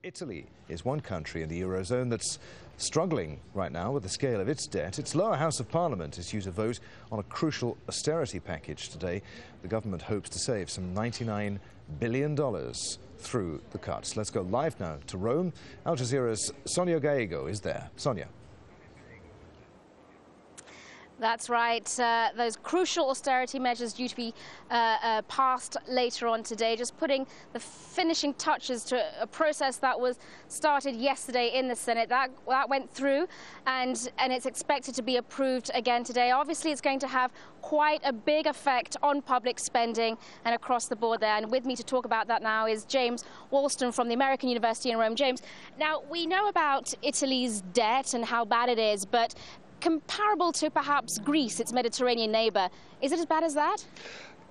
Italy is one country in the Eurozone that's struggling right now with the scale of its debt. Its lower house of parliament is due to vote on a crucial austerity package today. The government hopes to save some $99 billion through the cuts. Let's go live now to Rome. Al Jazeera's Sonia Gallego is there. Sonia. That's right. Those crucial austerity measures due to be passed later on today, just putting the finishing touches to a process that was started yesterday in the Senate. That went through, and it's expected to be approved again today. Obviously, it's going to have quite a big effect on public spending and across the board there. And with me to talk about that now is James Walston from the American University in Rome. James, now we know about Italy's debt and how bad it is, but comparable to perhaps Greece, its Mediterranean neighbour, is it as bad as that?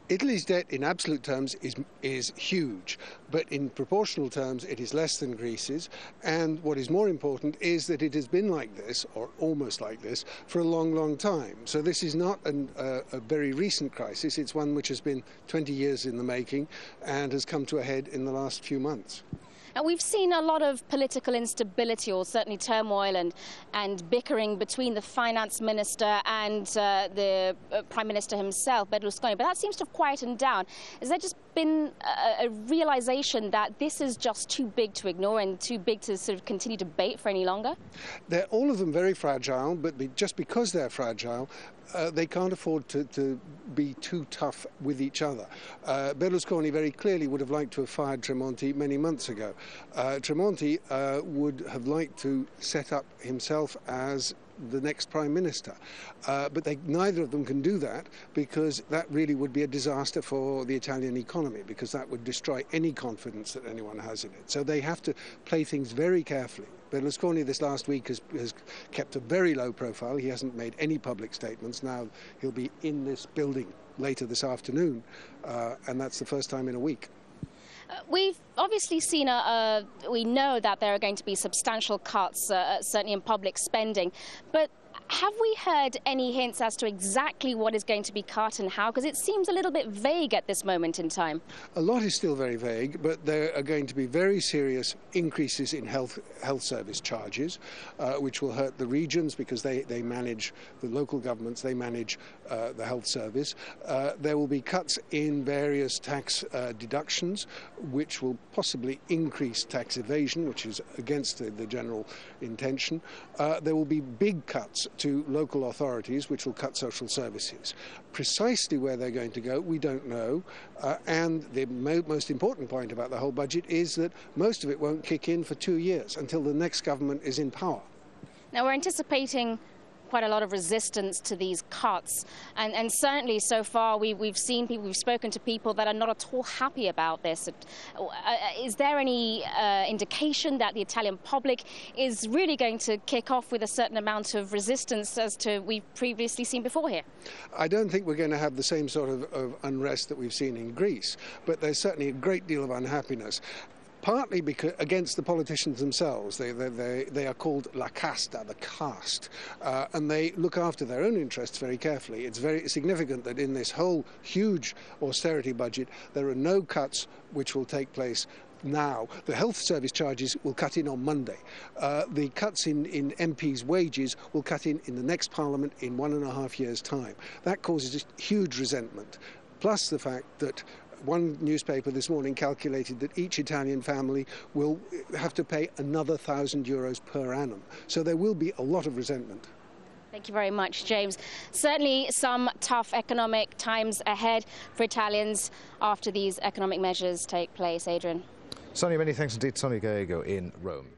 Italy's debt in absolute terms is huge, but in proportional terms it is less than Greece's. And what is more important is that it has been like this, or almost like this, for a long, long time. So this is not a very recent crisis. It's one which has been 20 years in the making and has come to a head in the last few months. And we've seen a lot of political instability, or certainly turmoil and bickering between the finance minister and the prime minister himself, Berlusconi. But that seems to have quietened down. Has there just been a realization that this is just too big to ignore and too big to sort of continue to bait for any longer? They're all of them very fragile, but just because they're fragile, they can't afford to be too tough with each other. Berlusconi very clearly would have liked to have fired Tremonti many months ago. Tremonti would have liked to set up himself as the next prime minister, but neither of them can do that, because that really would be a disaster for the Italian economy, because that would destroy any confidence that anyone has in it. So they have to play things very carefully. Berlusconi this last week has kept a very low profile. He hasn't made any public statements. Now he'll be in this building later this afternoon, and that's the first time in a week. We've obviously seen we know that there are going to be substantial cuts, certainly in public spending, but have we heard any hints as to exactly what is going to be cut and how? Because it seems a little bit vague at this moment in time. A lot is still very vague, but there are going to be very serious increases in health service charges, which will hurt the regions, because they manage the local governments, they manage the health service. There will be cuts in various tax deductions, which will possibly increase tax evasion, which is against the general intention. There will be big cuts to local authorities, which will cut social services. Precisely where they're going to go, we don't know. And the most important point about the whole budget is that most of it won't kick in for 2 years, until the next government is in power. Now, we're anticipating quite a lot of resistance to these cuts, and certainly so far we've seen people, we've spoken to people that are not at all happy about this. Is there any indication that the Italian public is really going to kick off with a certain amount of resistance as to we've previously seen before here? I don't think we're going to have the same sort of unrest that we've seen in Greece, but there's certainly a great deal of unhappiness. Partly because against the politicians themselves. They are called la casta, the caste, and they look after their own interests very carefully. It's very significant that in this whole huge austerity budget there are no cuts which will take place now. The health service charges will cut in on Monday. The cuts in MPs' wages will cut in the next parliament in 1.5 years' time. That causes huge resentment, plus the fact that one newspaper this morning calculated that each Italian family will have to pay another €1,000 per annum. So there will be a lot of resentment. Thank you very much, James. Certainly some tough economic times ahead for Italians after these economic measures take place. Adrian. Sonia, many thanks indeed. Sonia Gallego in Rome.